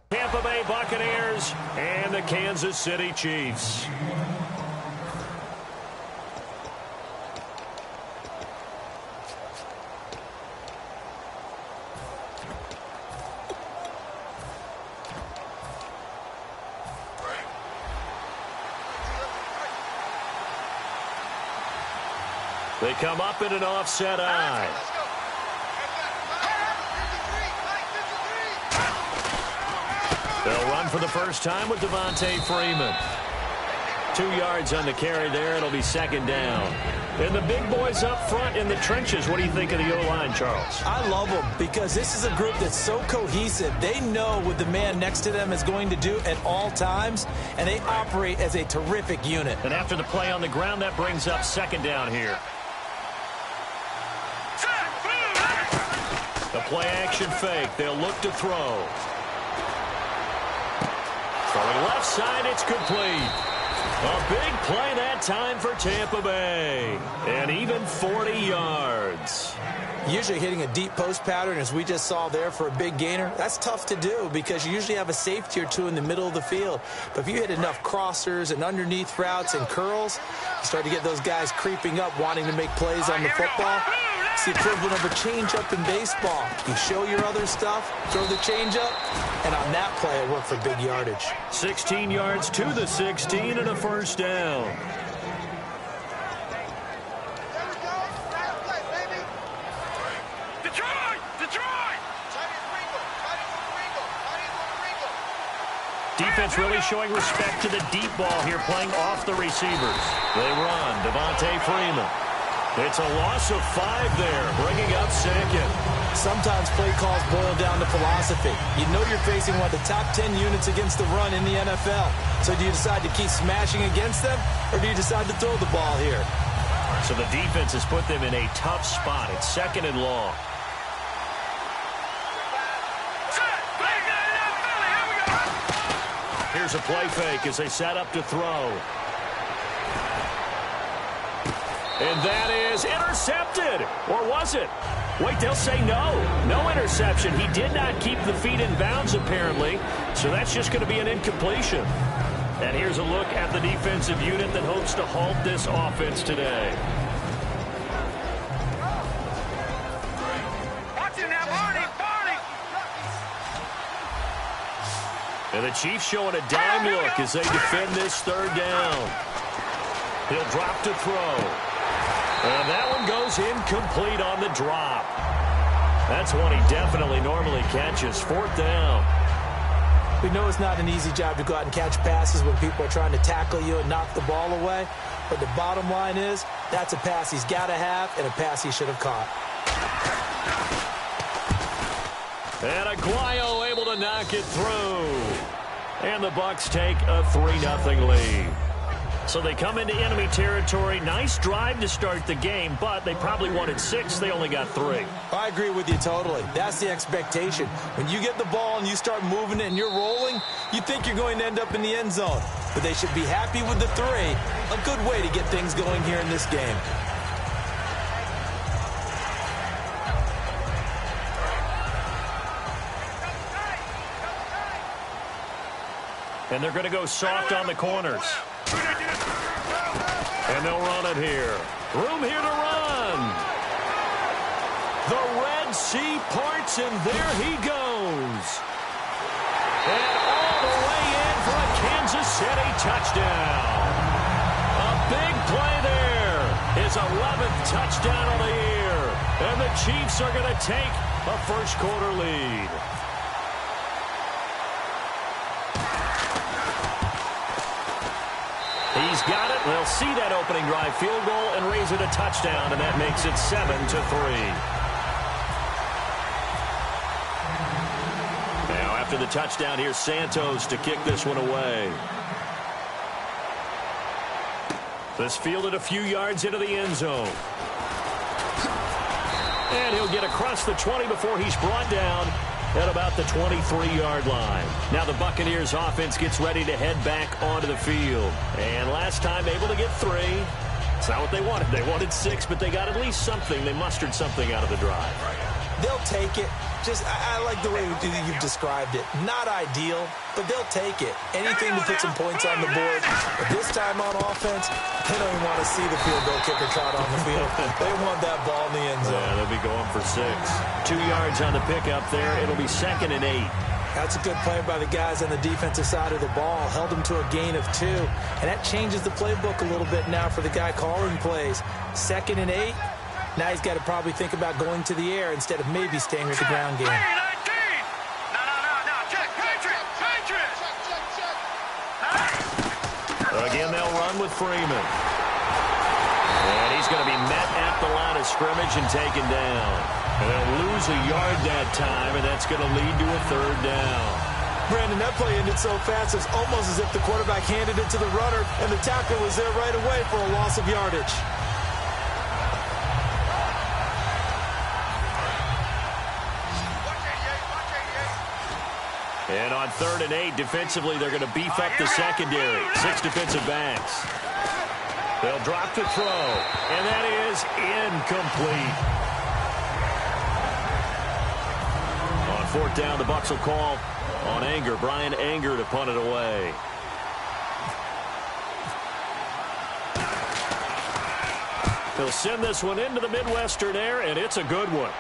Tampa Bay Buccaneers and the Kansas City Chiefs. They come up in an offset eye. They'll run for the first time with Devontae Freeman. 2 yards on the carry there. It'll be second down. And the big boys up front in the trenches. What do you think of the O-line, Charles? I love them because this is a group that's so cohesive. They know what the man next to them is going to do at all times, and they operate as a terrific unit. And after the play on the ground, that brings up second down here. The play-action fake. They'll look to throw. Throwing left side, it's complete. A big play that time for Tampa Bay. And even 40 yards. Usually hitting a deep post pattern, as we just saw there, for a big gainer, that's tough to do because you usually have a safety or two in the middle of the field. But if you hit enough crossers and underneath routes and curls, you start to get those guys creeping up, wanting to make plays on the football. It's the equivalent of a change-up in baseball. You show your other stuff, throw the change-up, and on that play, it worked for big yardage. 16 yards to the 16 and a first down. Defense really showing respect to the deep ball here, playing off the receivers. They run. Devontae Freeman. It's a loss of 5 there, bringing up second. Sometimes play calls boil down to philosophy. You know you're facing one of the top 10 units against the run in the NFL. So do you decide to keep smashing against them, or do you decide to throw the ball here? So the defense has put them in a tough spot. It's second and long. Here's a play fake as they set up to throw. And that is intercepted. Or was it? Wait, they'll say no. No interception. He did not keep the feet in bounds, apparently. So that's just going to be an incompletion. And here's a look at the defensive unit that hopes to halt this offense today. And the Chiefs showing a dime look as they defend this third down. He'll drop to throw. And that one goes incomplete on the drop. That's one he definitely normally catches. Fourth down. We know it's not an easy job to go out and catch passes when people are trying to tackle you and knock the ball away. But the bottom line is, that's a pass he's got to have and a pass he should have caught. And Aguayo able to knock it through. And the Bucs take a 3-0 lead. So they come into enemy territory. Nice drive to start the game, but they probably wanted 6. They only got 3. I agree with you totally. That's the expectation. When you get the ball and you start moving it and you're rolling, you think you're going to end up in the end zone. But they should be happy with the 3. A good way to get things going here in this game. And they're going to go soft on the corners. And they'll run it here. Room here to run. The Red Sea parts, and there he goes. And all the way in for a Kansas City touchdown. A big play there. His 11th touchdown of the year. And the Chiefs are going to take a first-quarter lead. He's got it. They'll see that opening drive field goal and raise it a touchdown, and that makes it 7-3. Now, after the touchdown, here's Santos to kick this one away. This fielded a few yards into the end zone. And he'll get across the 20 before he's brought down at about the 23-yard line. Now the Buccaneers offense gets ready to head back onto the field. And last time able to get 3. It's not what they wanted. They wanted 6, but they got at least something. They mustered something out of the drive. They'll take it. I like the way you've described it. Not ideal, but they'll take it. Anything to put some points on the board. But this time on offense, they don't even want to see the field goal kicker trot on the field. They want that ball in the end zone. Yeah, they'll be going for 6. 2 yards on the pickup there. It'll be 2nd and 8. That's a good play by the guys on the defensive side of the ball. Held them to a gain of 2. And that changes the playbook a little bit now for the guy calling plays. 2nd and 8. Now he's got to probably think about going to the air instead of maybe staying with the ground game. Again, they'll run with Freeman. And he's going to be met at the line of scrimmage and taken down. And they'll lose a yard that time, and that's going to lead to a 3rd down. Brandon, that play ended so fast, it's almost as if the quarterback handed it to the runner, and the tackler was there right away for a loss of yardage. And on 3rd and 8, defensively, they're going to beef up the secondary. 6 defensive backs. They'll drop to throw, and that is incomplete. On 4th down, the Bucs will call on Anger. Brian Anger to punt it away. They'll send this one into the Midwestern air, and it's a good one.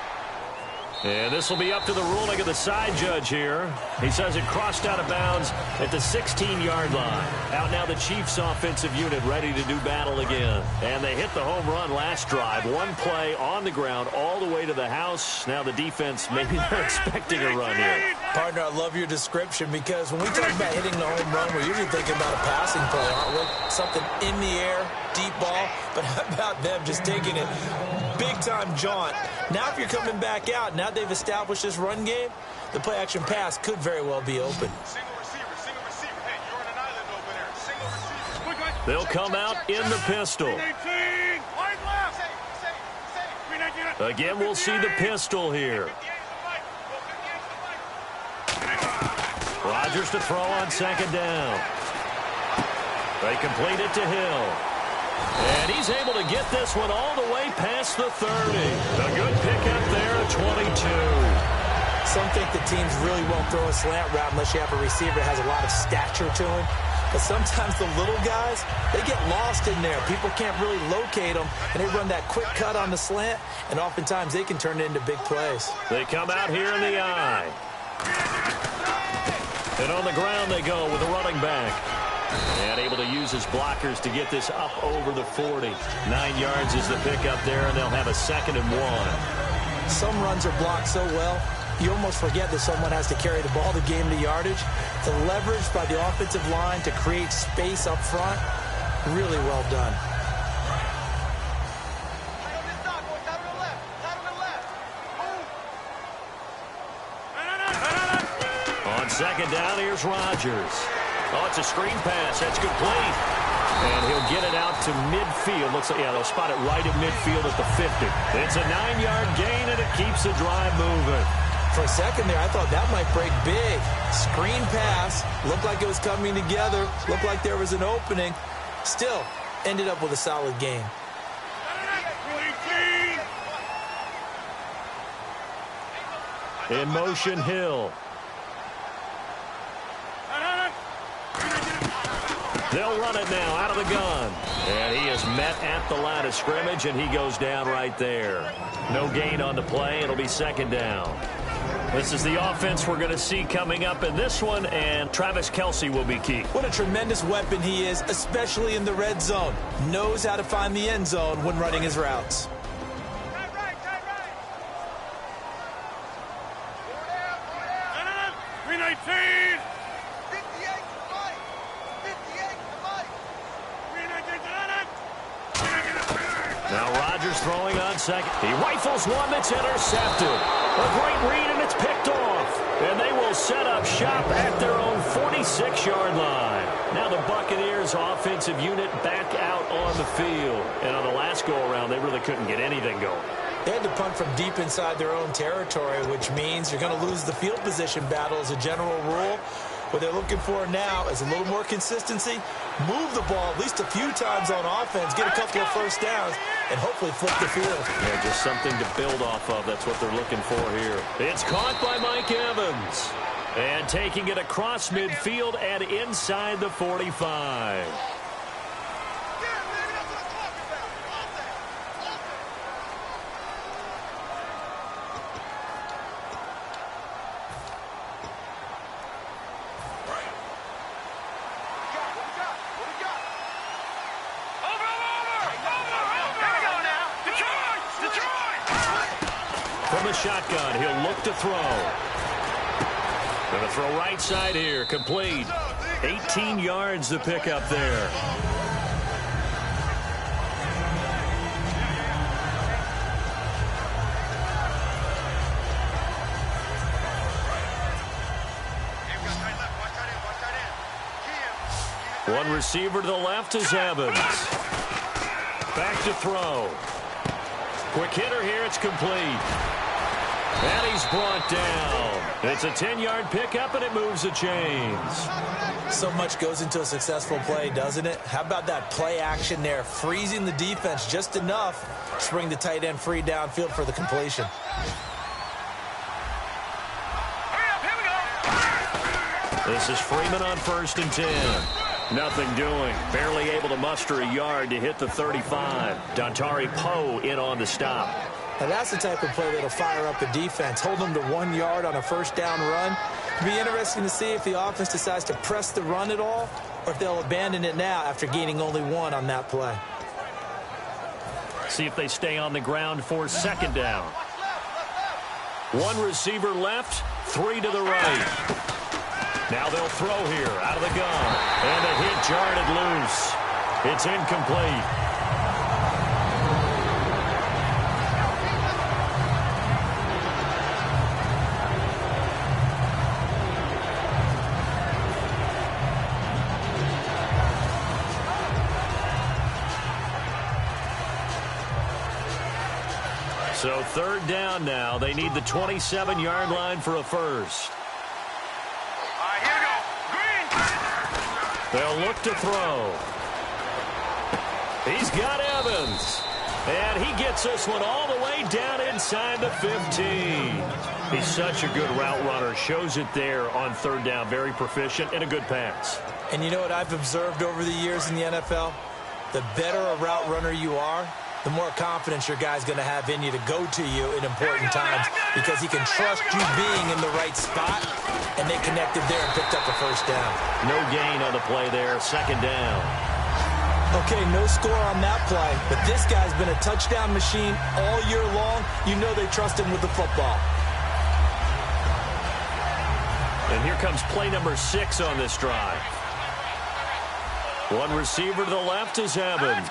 And this will be up to the ruling of the side judge here. He says it crossed out of bounds at the 16-yard line. Out now the Chiefs offensive unit ready to do battle again. And they hit the home run last drive. 1 play on the ground all the way to the house. Now the defense, maybe they're expecting a run here. Partner, I love your description because when we talk about hitting the home run, we're usually thinking about a passing play, aren't we? Something in the air, deep ball. But how about them just taking it big-time jaunt? Now if you're coming back out, now they've established this run game, the play-action pass could very well be open. They'll come out in the pistol. Again, we'll see the pistol here. Rodgers to throw on 2nd down. They complete it to Hill. And he's able to get this one all the way past the 30. A good pickup there at 22. Some think the teams really won't throw a slant route unless you have a receiver that has a lot of stature to him. But sometimes the little guys, they get lost in there. People can't really locate them, and they run that quick cut on the slant, and oftentimes they can turn it into big plays. They come out here in the eye. And on the ground they go with the running back. And able to use his blockers to get this up over the 40. 9 yards is the pickup there, and they'll have a 2nd and 1. Some runs are blocked so well, you almost forget that someone has to carry the ball to gain the yardage. The leverage by the offensive line to create space up front, really well done. On 2nd down, here's Rodgers. Oh, it's a screen pass. That's complete. And he'll get it out to midfield. Looks like, yeah, they'll spot it right at midfield at the 50. It's a 9-yard gain, and it keeps the drive moving. For a second there, I thought that might break big. Screen pass. Looked like it was coming together. Looked like there was an opening. Still, ended up with a solid game. In motion, Hill. They'll run it now out of the gun. And he is met at the line of scrimmage, and he goes down right there. No gain on the play. It'll be 2nd down. This is the offense we're going to see coming up in this one, and Travis Kelce will be key. What a tremendous weapon he is, especially in the red zone. Knows how to find the end zone when running his routes. Now Rodgers throwing on 2nd. He rifles one that's intercepted. A great read, and it's picked off. And they will set up shop at their own 46-yard line. Now the Buccaneers offensive unit back out on the field. And on the last go-around, they really couldn't get anything going. They had to punt from deep inside their own territory, which means you're going to lose the field position battle as a general rule. What they're looking for now is a little more consistency. Move the ball at least a few times on offense. Get a couple of first downs. and hopefully flip the field. Yeah, just something to build off of. That's what they're looking for here. It's caught by Mike Evans. And taking it across midfield and inside the 45. From the shotgun, he'll look to throw. Going to throw right side here, complete. 18 yards to pick up there. One receiver to the left is Evans. Back to throw. Quick hitter here, it's complete. And he's brought down. It's a 10-yard pickup, and it moves the chains. So much goes into a successful play, doesn't it? How about that play action there, freezing the defense just enough to bring the tight end free downfield for the completion. This is Freeman on 1st and 10. Nothing doing. Barely able to muster a yard to hit the 35. Dontari Poe in on the stop. Now that's the type of play that'll fire up a defense. Hold them to 1 yard on a first down run. It'll be interesting to see if the offense decides to press the run at all or if they'll abandon it now after gaining only 1 on that play. See if they stay on the ground for 2nd down. 1 receiver left, 3 to the right. Now they'll throw here out of the gun. And a hit jarred loose. It's incomplete. So 3rd down now. They need the 27-yard line for a first. They'll look to throw. He's got Evans. And he gets this one all the way down inside the 15. He's such a good route runner. Shows it there on 3rd down. Very proficient and a good pass. And you know what I've observed over the years in the NFL? The better a route runner you are, the more confidence your guy's going to have in you to go to you in important times because he can trust you being in the right spot, and they connected there and picked up the first down. No gain on the play there, 2nd down. Okay, no score on that play, but this guy's been a touchdown machine all year long. You know they trust him with the football. And here comes play number 6 on this drive. 1 receiver to the left is Evans.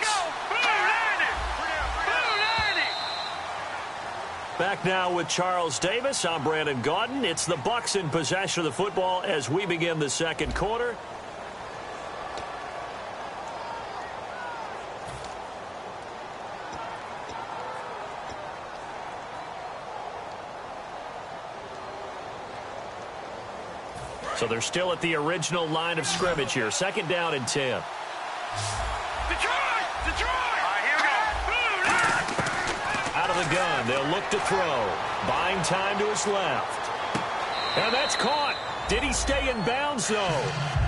Back now with Charles Davis. I'm Brandon Gaudin. It's the Bucs in possession of the football as we begin the 2nd quarter. So they're still at the original line of scrimmage here. 2nd down and 10. Out of the gun, they'll look to throw. Buying time to his left. And that's caught. Did he stay in bounds, though?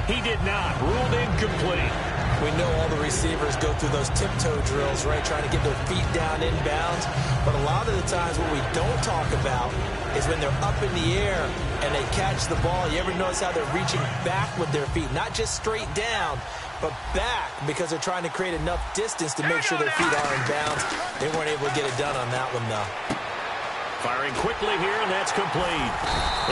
He did not. Ruled incomplete. We know all the receivers go through those tiptoe drills, right, trying to get their feet down in bounds. But a lot of the times what we don't talk about is when they're up in the air and they catch the ball. You ever notice how they're reaching back with their feet, not just straight down, but back, because they're trying to create enough distance to make sure their feet are in bounds. They weren't able to get it done on that one, though. Firing quickly here, and that's complete.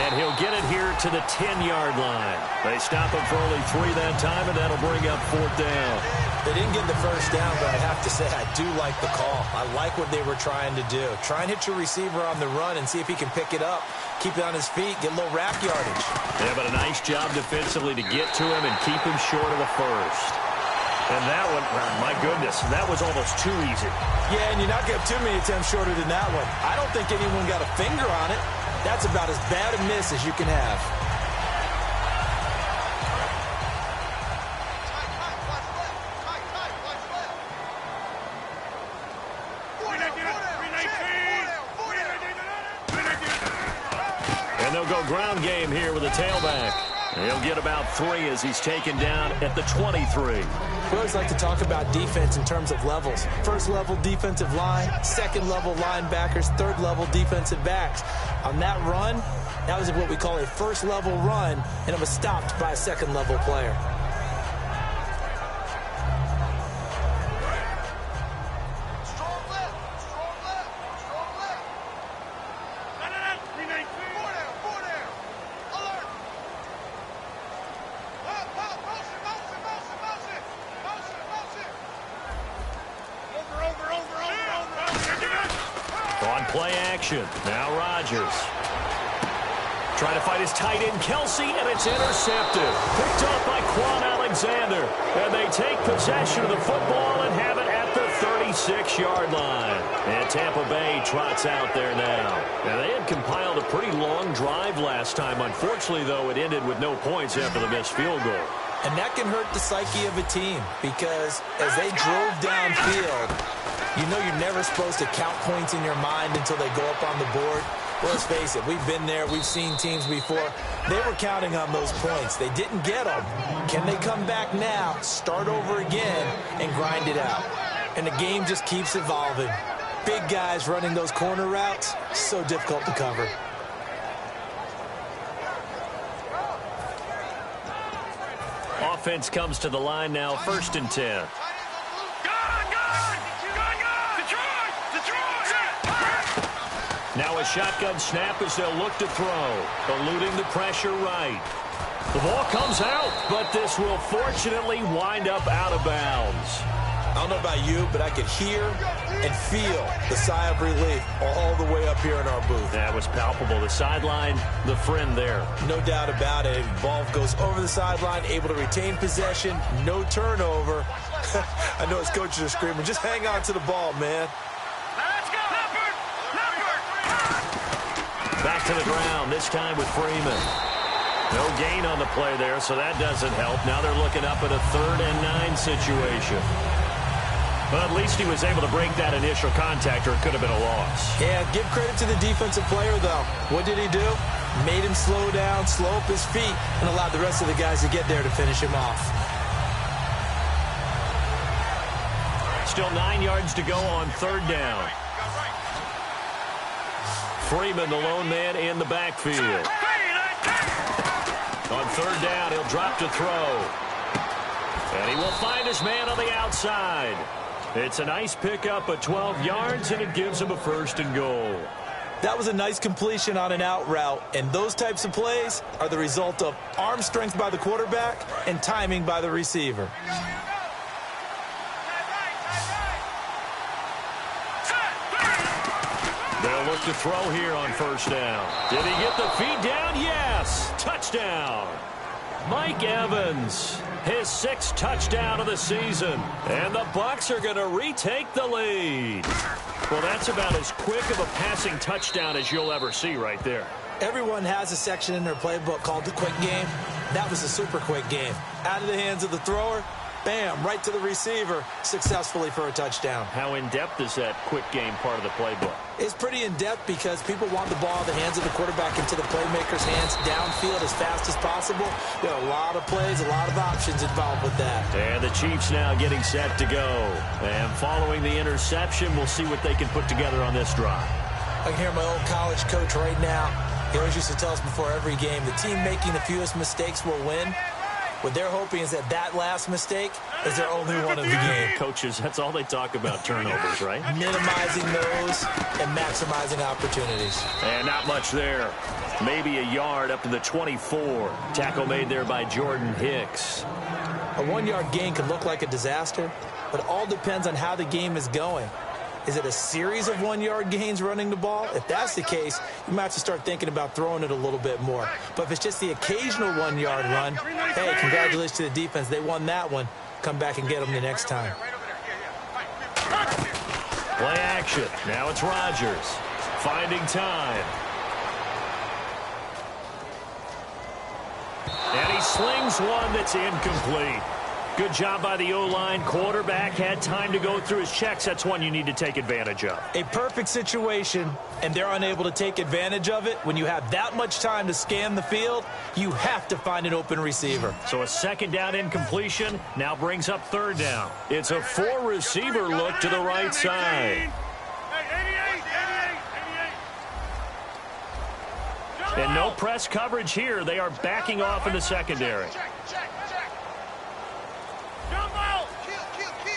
And he'll get it here to the 10-yard line. They stop him for only 3 that time, and that'll bring up 4th down. They didn't get the first down, but I have to say I do like the call. I like what they were trying to do. Try and hit your receiver on the run and see if he can pick it up, keep it on his feet, get a little rack yardage. Yeah, but a nice job defensively to get to him and keep him short of the first. And that one, my goodness, that was almost too easy. Yeah, and you're not getting too many attempts shorter than that one. I don't think anyone got a finger on it. That's about as bad a miss as you can have. ground game here with a tailback. He'll get about 3 as he's taken down at the 23. We always like to talk about defense in terms of levels. First level defensive line, second level linebackers, third level defensive backs. On that run, that was what we call a first level run, and it was stopped by a second level player. Play action. Now Rodgers. Trying to fight his tight end, Kelsey, and it's intercepted. Picked up by Quan Alexander. And they take possession of the football and have it at the 36-yard line. And Tampa Bay trots out there now. Now, they had compiled a pretty long drive last time. Unfortunately, though, it ended with no points after the missed field goal. And that can hurt the psyche of a team because as they drove downfield, you know you're never supposed to count points in your mind until they go up on the board. Well, let's face it, we've been there. We've seen teams before. They were counting on those points. They didn't get them. Can they come back now, start over again, and grind it out? And the game just keeps evolving. Big guys running those corner routes, so difficult to cover. Offense comes to the line now, 1st and 10. Now a shotgun snap as they'll look to throw. Eluding the pressure right. The ball comes out, but this will fortunately wind up out of bounds. I don't know about you, but I could hear and feel the sigh of relief all the way up here in our booth. That was palpable. The sideline, the friend there. No doubt about it. Ball goes over the sideline, able to retain possession, no turnover. I know his coaches are screaming, just hang on to the ball, man. Back to the ground, this time with Freeman. No gain on the play there, so that doesn't help. Now they're looking up at a 3rd and 9 situation. But at least he was able to break that initial contact, or it could have been a loss. Yeah, give credit to the defensive player, though. What did he do? Made him slow down, slow up his feet, and allowed the rest of the guys to get there to finish him off. Still 9 yards to go on 3rd down. Freeman, the lone man in the backfield. On 3rd down, he'll drop to throw. And he will find his man on the outside. It's a nice pickup of 12 yards, and it gives him a 1st and goal. That was a nice completion on an out route, and those types of plays are the result of arm strength by the quarterback and timing by the receiver. They'll look to throw here on 1st down. Did he get the feed down? Yes. Touchdown. Mike Evans, his 6th touchdown of the season. And the Bucs are going to retake the lead. Well, that's about as quick of a passing touchdown as you'll ever see right there. Everyone has a section in their playbook called the quick game. That was a super quick game. Out of the hands of the thrower, bam, right to the receiver, successfully for a touchdown. How in-depth is that quick game part of the playbook? It's pretty in-depth because people want the ball out of the hands of the quarterback into the playmaker's hands downfield as fast as possible. There are a lot of plays, a lot of options involved with that. And the Chiefs now getting set to go. And following the interception, we'll see what they can put together on this drive. I can hear my old college coach right now. He always used to tell us before every game, the team making the fewest mistakes will win. What they're hoping is that last mistake is their only one of the game. Coaches, that's all they talk about, turnovers, right? Minimizing those and maximizing opportunities. And not much there. Maybe a yard up to the 24. Tackle made there by Jordan Hicks. A 1-yard gain could look like a disaster, but it all depends on how the game is going. Is it a series of 1-yard gains running the ball? If that's the case, you might have to start thinking about throwing it a little bit more. But if it's just the occasional 1-yard run, hey, congratulations to the defense. They won that one. Come back and get them the next time. Play action. Now it's Rodgers. Finding time. And he slings one that's incomplete. Good job by the O-line. Quarterback had time to go through his checks. That's one you need to take advantage of. A perfect situation, and they're unable to take advantage of it. When you have that much time to scan the field, you have to find an open receiver. So a second down incompletion now brings up third down. It's a four-receiver look to the right side. And no press coverage here. They are backing off in the secondary.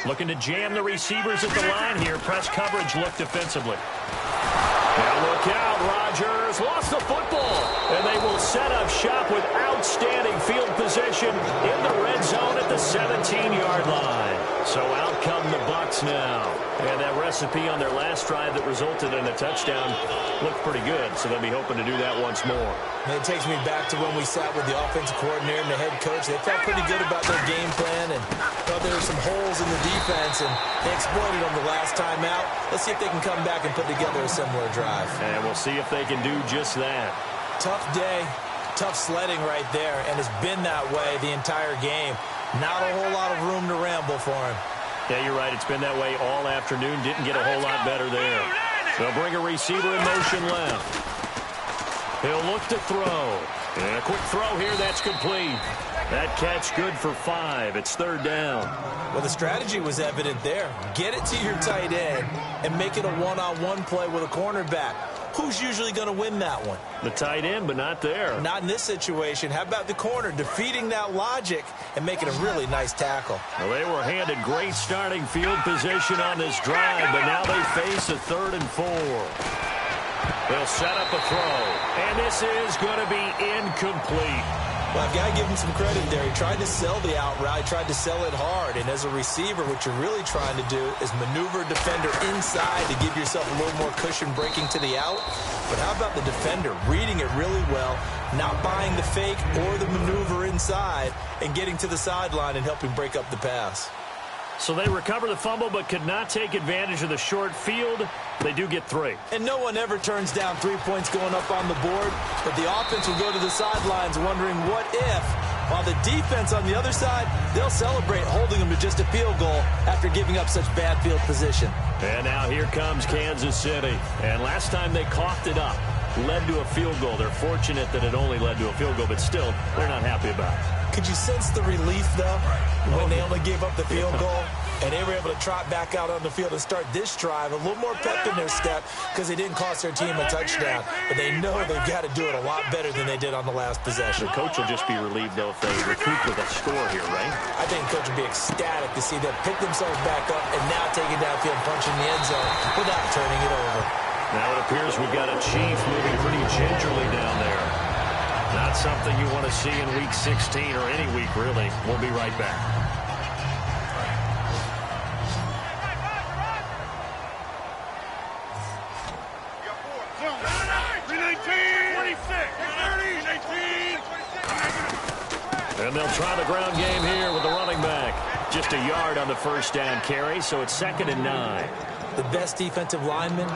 Looking to jam the receivers at the line here. Press coverage look defensively. Now look out, Rodgers lost the football. And they will set up shop with outstanding field position in the red zone at the 17-yard line. So out come the Bucs now. And that recipe on their last drive that resulted in a touchdown looked pretty good. So they'll be hoping to do that once more. And it takes me back to when we sat with the offensive coordinator and the head coach. They felt pretty good about their game plan and thought there were some holes in the defense, and they exploited them the last time out. Let's see if they can come back and put together a similar drive. And we'll see if they can do just that. Tough day, tough sledding right there, and it's been that way the entire game. Not a whole lot of room to ramble for him. Yeah, you're right. It's been that way all afternoon. Didn't get a whole lot better there. They'll bring a receiver in motion left. He'll look to throw. And a quick throw here. That's complete. That catch good for 5. It's third down. Well, the strategy was evident there. Get it to your tight end and make it a one-on-one play with a cornerback. Who's usually going to win that one? The tight end, but not there. Not in this situation. How about the corner defeating that logic and making a really nice tackle? Well, they were handed great starting field position on this drive, but now they face a 3rd and 4. They'll set up a throw, and this is going to be incomplete. Well, I've got to give him some credit there. He tried to sell the out route, tried to sell it hard, and as a receiver, what you're really trying to do is maneuver a defender inside to give yourself a little more cushion breaking to the out. But how about the defender reading it really well, not buying the fake or the maneuver inside, and getting to the sideline and helping break up the pass? So they recover the fumble but could not take advantage of the short field. They do get 3. And no one ever turns down 3 points going up on the board, but the offense will go to the sidelines wondering what if, while the defense on the other side, they'll celebrate holding them to just a field goal after giving up such bad field position. And now here comes Kansas City. And last time they coughed it up, led to a field goal. They're fortunate that it only led to a field goal, but still, they're not happy about it. Could you sense the relief, though, when they only gave up the field goal and they were able to trot back out on the field and start this drive? A little more pep in their step because they didn't cost their team a touchdown, but they know they've got to do it a lot better than they did on the last possession. The coach will just be relieved, though, if they recoup with a score here, right? I think the coach will be ecstatic to see them pick themselves back up and now take it downfield, punching the end zone without turning it over. Now it appears we've got a Chief moving pretty gingerly down there. Not something you want to see in Week 16 or any week, really. We'll be right back. And they'll try the ground game here with the running back. Just a yard on the first down carry, so it's 2nd and 9. The best defensive linemen,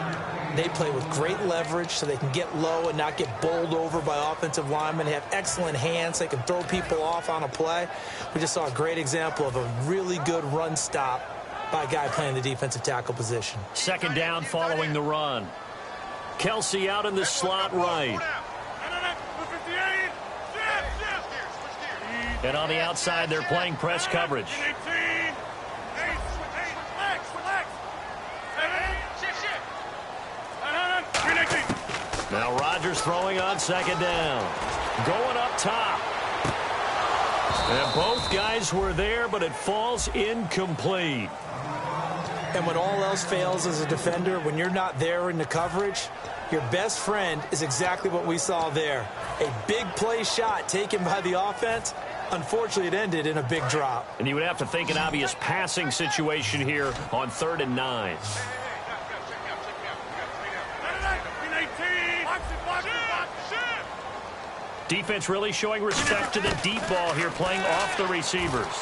they play with great leverage so they can get low and not get bowled over by offensive linemen. They have excellent hands. They can throw people off on a play. We just saw a great example of a really good run stop by a guy playing the defensive tackle position. 2nd down following the run. Kelsey out in the slot right. And on the outside, they're playing press coverage. Now Rodgers throwing on 2nd down. Going up top. And both guys were there, but it falls incomplete. And when all else fails as a defender, when you're not there in the coverage, your best friend is exactly what we saw there. A big play shot taken by the offense. Unfortunately, it ended in a big drop. And you would have to think an obvious passing situation here on 3rd and 9. Defense really showing respect to the deep ball here, playing off the receivers.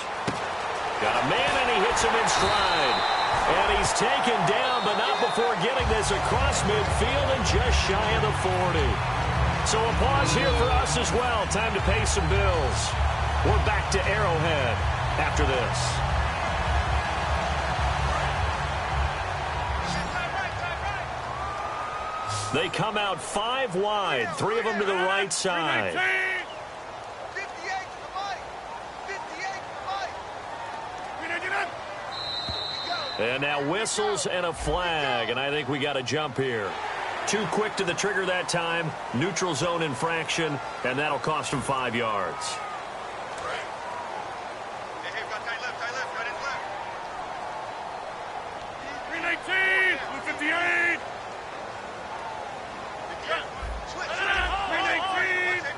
Got a man, and he hits him in stride. And he's taken down, but not before getting this across midfield and just shy of the 40. So a pause here for us as well. Time to pay some bills. We're back to Arrowhead. after this. They come out 5 wide, 3 of them to the right side. And now whistles and a flag, and I think we got a jump here. Too quick to the trigger that time. Neutral zone infraction, and that'll cost him 5 yards.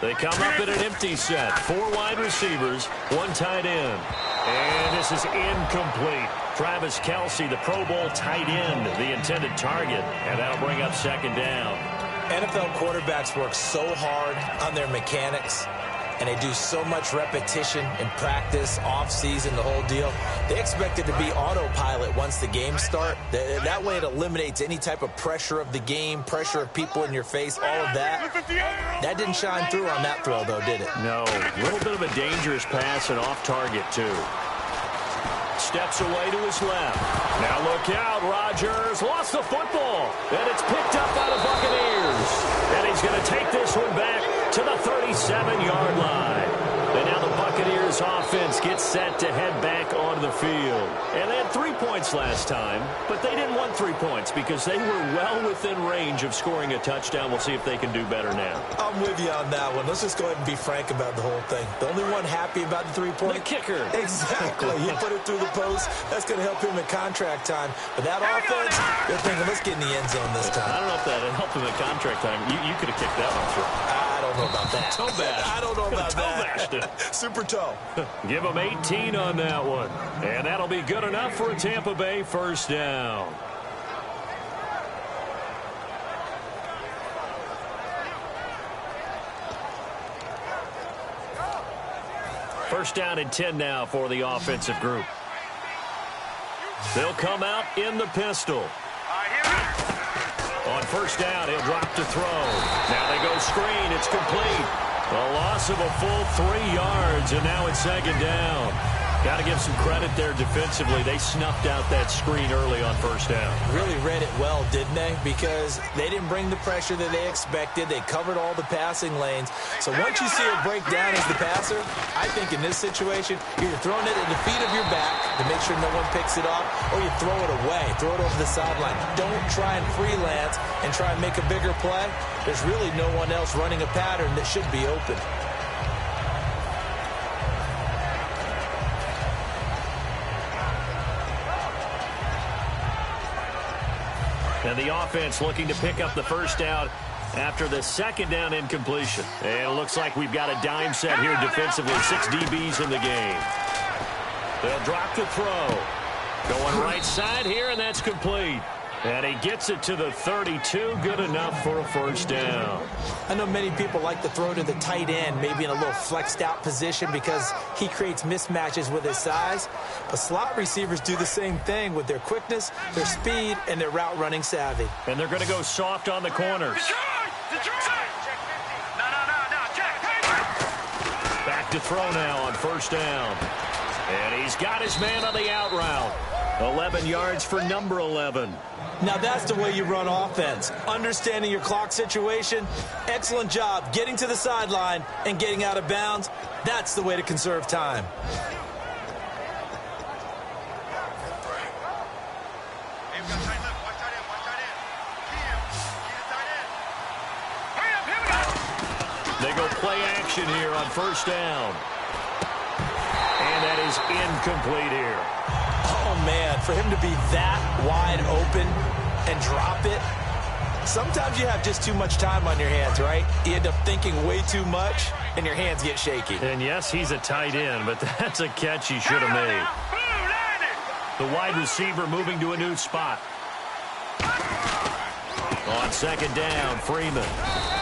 They come up in an empty set. 4 wide receivers, 1 tight end. And this is incomplete. Travis Kelce, the Pro Bowl tight end, the intended target. And that'll bring up 2nd down. NFL quarterbacks work so hard on their mechanics, and they do so much repetition in practice, off-season, the whole deal. They expect it to be autopilot once the games start. That way it eliminates any type of pressure of the game, pressure of people in your face, all of that. That didn't shine through on that throw, though, did it? No. A little bit of a dangerous pass and off target, too. Steps away to his left. Now look out. Rodgers lost the football. And it's picked up by the Buccaneers. And he's going to take this one back to the 37-yard line. And now the Buccaneers offense gets set to head back onto the field. And they had 3 points last time, but they didn't want 3 points because they were well within range of scoring a touchdown. We'll see if they can do better now. I'm with you on that one. Let's just go ahead and be frank about the whole thing. The only one happy about the 3-point? The kicker. Exactly. He put it through the post. That's going to help him in contract time. But that offense, they're thinking, let's get in the end zone this time. I don't know if that helped him in contract time. You could have kicked that one through. I don't know about that. Toe bash. I don't know about that. Super toe. Give him 18 on that one. And that'll be good enough for a Tampa Bay 1st down. First down and 10 now for the offensive group. They'll come out in the pistol. On 1st down, he'll drop to throw. Now they go screen. It's complete. A loss of a full 3 yards, and now it's 2nd down. Got to give some credit there defensively. They snuffed out that screen early on 1st down. Really read it well, didn't they? Because they didn't bring the pressure that they expected. They covered all the passing lanes. So once you see it break down as the passer, I think in this situation, you're either throwing it at the feet of your back to make sure no one picks it off, or you throw it away, throw it over the sideline. Don't try and freelance and try and make a bigger play. There's really no one else running a pattern that should be open. And the offense looking to pick up the 1st down after the 2nd down incompletion. And it looks like we've got a dime set here defensively. 6 DBs in the game. They'll drop to throw. Going right side here, and that's complete. And he gets it to the 32. Good enough for a 1st down. I know many people like to throw to the tight end, maybe in a little flexed out position because he creates mismatches with his size. But slot receivers do the same thing with their quickness, their speed, and their route running savvy. And they're going to go soft on the corners. Back to throw now on 1st down. And he's got his man on the out route. 11 yards for number 11. Now that's the way you run offense. Understanding your clock situation. Excellent job getting to the sideline and getting out of bounds. That's the way to conserve time. They go play action here on 1st down. And that is incomplete here. Oh, man, for him to be that wide open and drop it. Sometimes you have just too much time on your hands, right? You end up thinking way too much, and your hands get shaky. And, yes, he's a tight end, but that's a catch he should have made. The wide receiver moving to a new spot. On 2nd down, Freeman.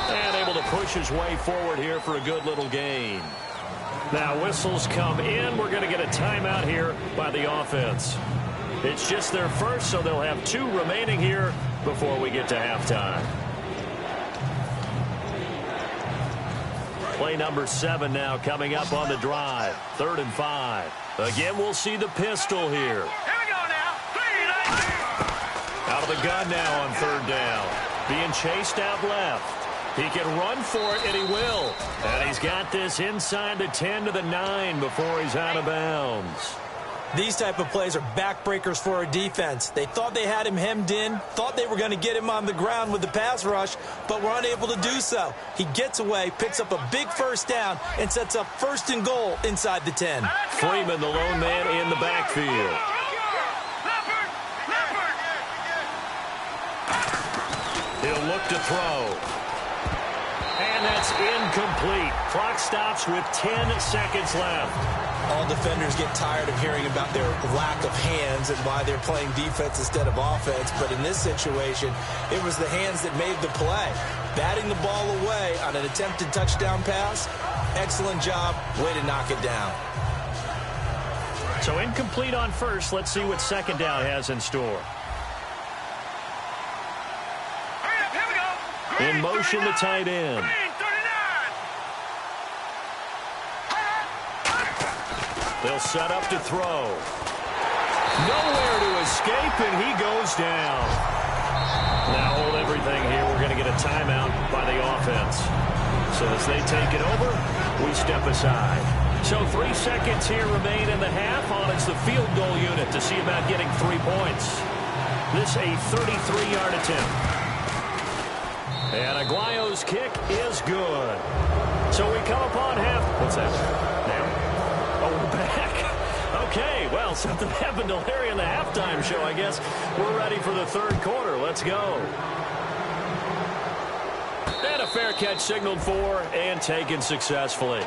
And able to push his way forward here for a good little gain. Now whistles come in. We're going to get a timeout here by the offense. It's just their first, so they'll have 2 remaining here before we get to halftime. Play number 7 now coming up on the drive. 3rd and 5. Again, we'll see the pistol here. Out of the gun now on third down. Being chased out left. He can run for it, and he will. And he's got this inside the 10 to the 9 before he's out of bounds. These type of plays are backbreakers for a defense. They thought they had him hemmed in, thought they were going to get him on the ground with the pass rush, but were unable to do so. He gets away, picks up a big first down, and sets up 1st and goal inside the 10. Freeman, the lone man in the backfield. He'll look to throw. And that's incomplete. Clock stops with 10 seconds left. All defenders get tired of hearing about their lack of hands and why they're playing defense instead of offense. But in this situation, it was the hands that made the play. Batting the ball away on an attempted touchdown pass, excellent job. Way to knock it down. So incomplete on first. Let's see what second down has in store. In motion, the tight end. They'll set up to throw. Nowhere to escape, and he goes down. Now hold everything here. We're going to get a timeout by the offense. So as they take it over, we step aside. So 3 seconds here remain in the half on it's the field goal unit to see about getting 3 points. This a 33-yard attempt. And Aguayo's kick is good. So we come upon half. What's that? Now? Oh, we're back. Okay, well, something happened to Larry in the halftime show, I guess. We're ready for the third quarter. Let's go. And a fair catch signaled for and taken successfully.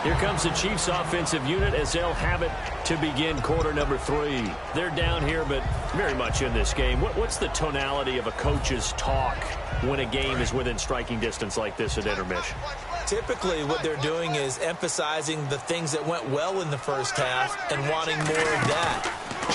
Here comes the Chiefs offensive unit as they'll have it to begin quarter number 3. They're down here, but very much in this game. What's the tonality of a coach's talk when a game is within striking distance like this at intermission? Typically, what they're doing is emphasizing the things that went well in the first half and wanting more of that.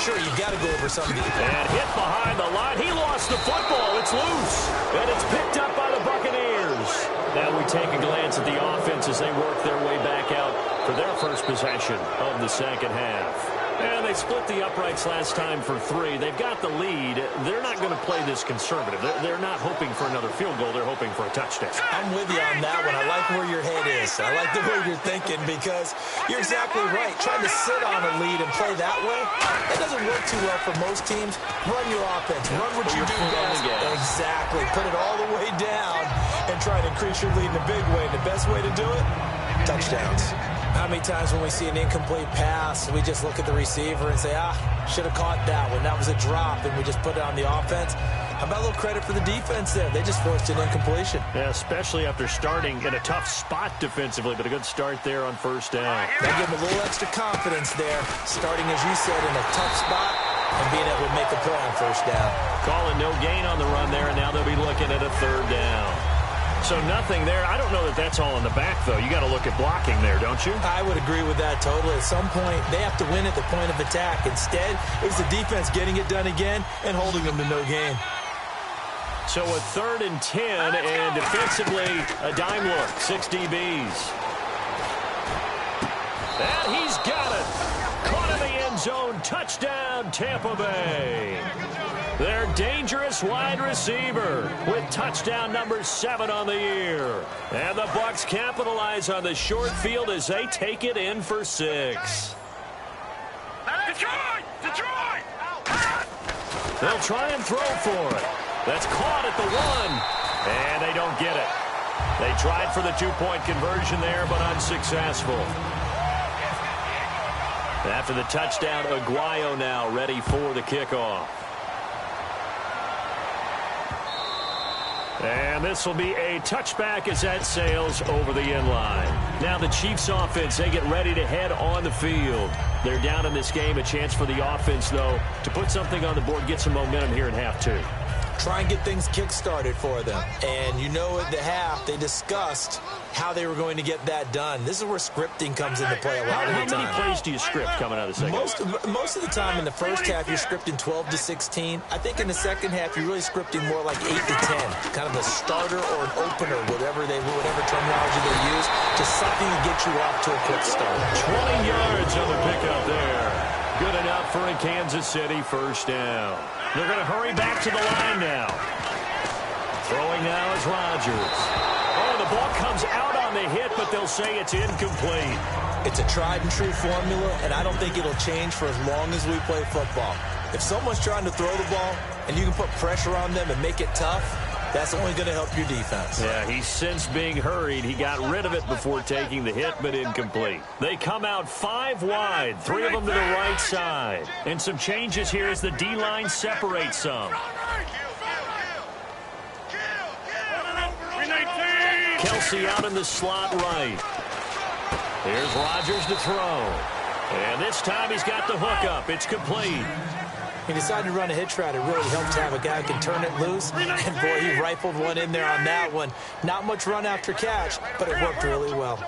Sure, you've got to go over some of these. And hit behind the line. He lost the football. It's loose. And it's picked up by the Buccaneers. Now we take a glance at the offense as they work their way back out for their first possession of the second half. And they split the uprights last time for 3. They've got the lead. They're not going to play this conservative. They're not hoping for another field goal. They're hoping for a touchdown. I'm with you on that one. I like where your head is. I like the way you're thinking because you're exactly right. Trying to sit on a lead and play that way, that doesn't work too well for most teams. Run your offense. Run what you do best. Exactly. Put it all the way down and try to increase your lead in a big way. And the best way to do it, touchdowns. How many times when we see an incomplete pass, we just look at the receiver and say, should have caught that one. That was a drop, and we just put it on the offense. How about a little credit for the defense there? They just forced an incompletion. Yeah, especially after starting in a tough spot defensively, but a good start there on first down. They give them a little extra confidence there, starting, as you said, in a tough spot and being able to make a play on first down. Calling no gain on the run there, and now they'll be looking at a third down. So nothing there. I don't know that that's all in the back, though. You got to look at blocking there, don't you? I would agree with that totally. At some point, they have to win at the point of attack. Instead, it was the defense getting it done again and holding them to no gain. So a 3rd and 10, and defensively, a dime look. 6 DBs. And he's got it. Caught in the end zone. Touchdown, Tampa Bay. Their dangerous wide receiver with touchdown number 7 on the year. And the Bucs capitalize on the short field as they take it in for 6. Detroit! They'll try and throw for it. That's caught at the 1. And they don't get it. They tried for the 2-point conversion there, but unsuccessful. After the touchdown, Aguayo now ready for the kickoff. And this will be a touchback as that sails over the end line. Now the Chiefs offense, they get ready to head on the field. They're down in this game. A chance for the offense, though, to put something on the board, get some momentum here in half 2. try and get things kick-started for them. And you know at the half, they discussed how they were going to get that done. This is where scripting comes into play a lot of the time. How many plays do you script coming out of the second? Most of the time in the first half, you're scripting 12 to 16. I think in the second half, you're really scripting more like 8 to 10. Kind of a starter or an opener, whatever terminology they use, just something to get you off to a quick start. 20 yards on the pickup there. Good enough for a Kansas City first down. They're going to hurry back to the line now. Throwing now is Rodgers. Oh, the ball comes out on the hit, but they'll say it's incomplete. It's a tried-and-true formula, and I don't think it'll change for as long as we play football. If someone's trying to throw the ball and you can put pressure on them and make it tough, that's only going to help your defense. Yeah, he's since being hurried. He got rid of it before taking the hit, but incomplete. They come out 5 wide, 3 of them to the right side. And some changes here as the D-line separates some. Kelsey out in the slot right. Here's Rodgers to throw. And this time he's got the hook up. It's complete. He decided to run a hitch route. It really helped to have a guy who can turn it loose. And, boy, he rifled one in there on that one. Not much run after catch, but it worked really well.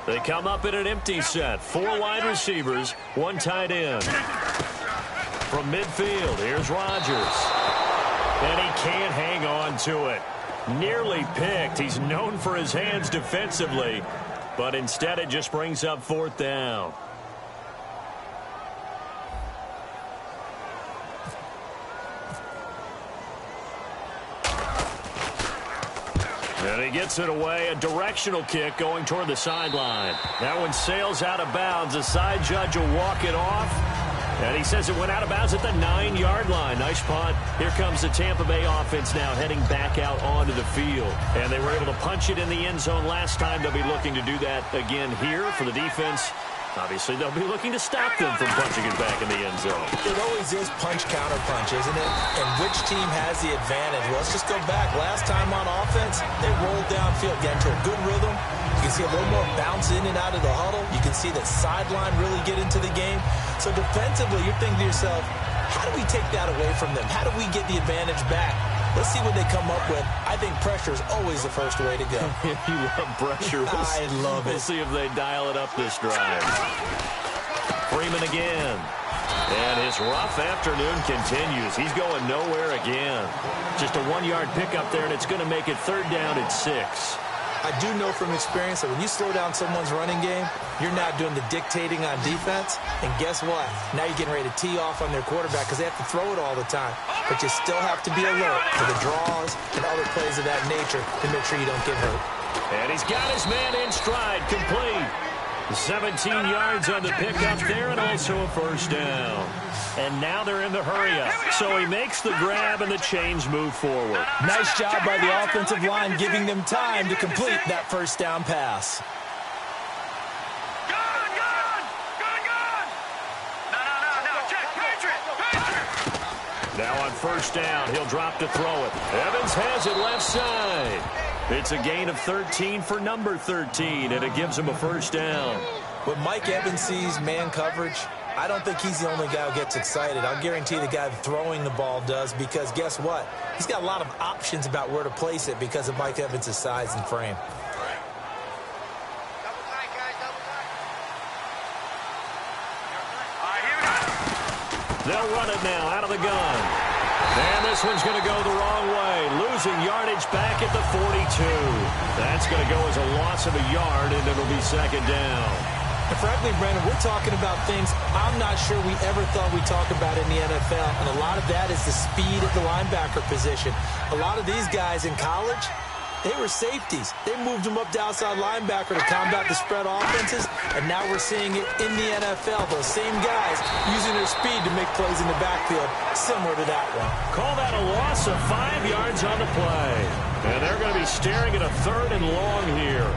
They come up in an empty set. 4 wide receivers, 1 tight end. From midfield, here's Rodgers. And he can't hang on to it. Nearly picked. He's known for his hands defensively. But instead it just brings up 4th down. And he gets it away. A directional kick going toward the sideline. That one sails out of bounds. The side judge will walk it off. And he says it went out of bounds at the 9-yard line. Nice punt. Here comes the Tampa Bay offense now heading back out onto the field. And they were able to punch it in the end zone last time. They'll be looking to do that again here for the defense. Obviously, they'll be looking to stop them from punching it back in the end zone. It always is punch-counter-punch, isn't it? And which team has the advantage? Well, let's just go back. Last time on offense, they rolled downfield, get into a good rhythm. You can see a little more bounce in and out of the huddle. You can see the sideline really get into the game. So defensively, you're thinking to yourself, how do we take that away from them? How do we get the advantage back? Let's see what they come up with. I think pressure is always the first way to go. You love pressure. I love it. We'll see if they dial it up this drive. Freeman again. And his rough afternoon continues. He's going nowhere again. Just a 1-yard pickup there, and it's going to make it 3rd down at 6. I do know from experience that when you slow down someone's running game, you're not doing the dictating on defense. And guess what? Now you're getting ready to tee off on their quarterback because they have to throw it all the time. But you still have to be alert to the draws and other plays of that nature to make sure you don't get hurt. And he's got his man in stride, complete. 17 yards on the pickup there and also a 1st down. And now they're in the hurry-up. So he makes the grab and the chains move forward. Nice job by the offensive line giving them time to complete that 1st down pass. Now on 1st down, he'll drop to throw it. Evans has it left side. It's a gain of 13 for number 13, and it gives him a 1st down. When Mike Evans sees man coverage, I don't think he's the only guy who gets excited. I'll guarantee the guy throwing the ball does, because guess what? He's got a lot of options about where to place it because of Mike Evans' size and frame. They'll run it now out of the gun. And this one's going to go the wrong way. Losing yardage back at the 42. That's going to go as a loss of a yard, and it'll be 2nd down. And frankly, Brandon, we're talking about things I'm not sure we ever thought we'd talk about in the NFL. And a lot of that is the speed at the linebacker position. A lot of these guys in college, they were safeties. They moved them up to outside linebacker to combat the spread offenses, and now we're seeing it in the NFL. Those same guys using their speed to make plays in the backfield, similar to that one. Call that a loss of 5 yards on the play. And they're going to be staring at a 3rd and long here.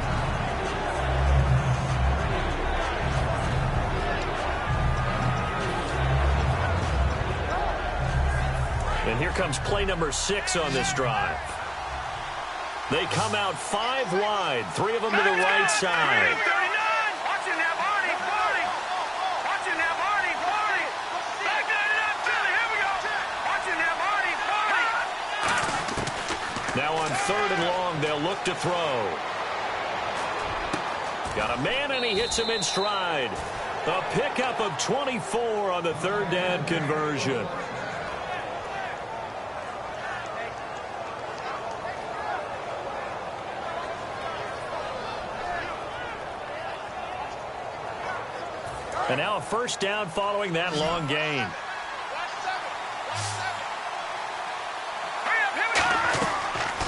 And here comes play number 6 on this drive. They come out 5 wide, 3 of them to the right side. look to throw. Got a man, and he hits him in stride. A pickup of 24 on the third down conversion. And now a first down following that long gain.